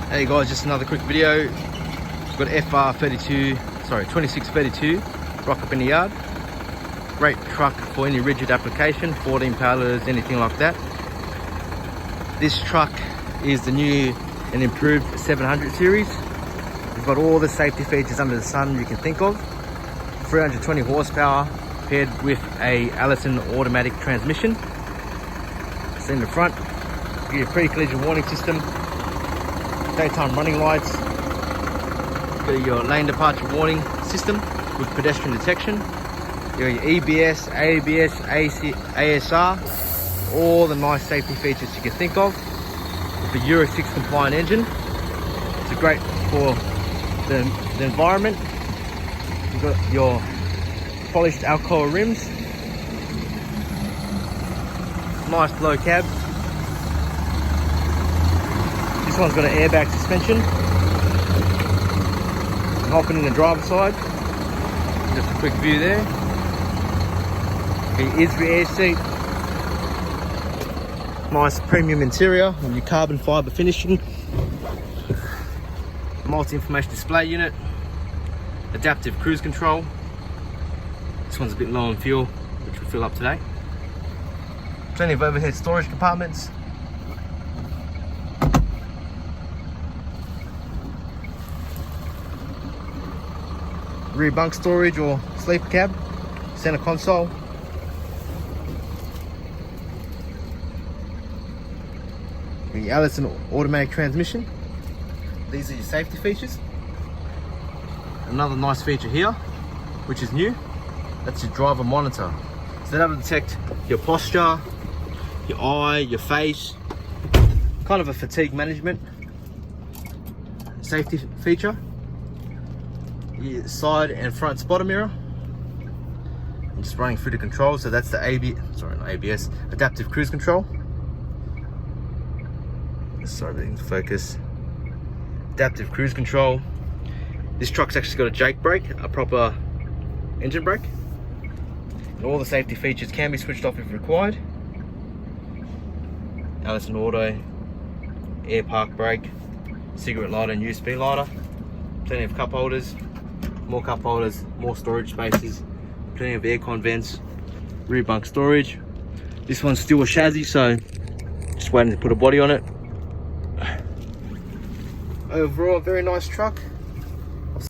Hey guys, just another quick video. We've got FR32, 2632 rock up in the yard. Great truck for any rigid application, 14 palleters, anything like that. This truck is the new and improved 700 series. We've got all the safety features under the sun you can think of. 320 horsepower paired with a Allision Automatic Transmission. So in the front, you get a pre-collision warning system, daytime running lights, got your lane departure warning system with pedestrian detection, your EBS, ABS, ASR, all the nice safety features you can think of. With a Euro 6 compliant engine, it's great for the environment. You've got your polished alcohol rims, nice low cab. This one's got an airbag suspension. Hopping in the driver's side. Just a quick view there. The ISRI air seat. Nice premium interior with your carbon fibre finishing. Multi-information display unit. Adaptive cruise control. This one's a bit low on fuel, which will fill up today. Plenty of overhead storage compartments. Rear bunk storage or sleeper cab. Center console. The Allision Automatic Transmission. These are your safety features. Another nice feature here, which is new, that's your driver monitor. So that'll detect your posture, your eye, your face, kind of a fatigue management safety feature. Your side and front spotter mirror. I'm just running through the controls. So that's the ABS, adaptive cruise control. Sorry, everything's focus. Adaptive cruise control. This truck's actually got a Jake brake, a proper engine brake. And all the safety features can be switched off if required. Allision Auto, air park brake, cigarette lighter and USB lighter. Plenty of cup holders, more cup holders, more storage spaces, plenty of aircon vents, rear bunk storage. This one's still a chassis, so just waiting to put a body on it. Overall, a very nice truck.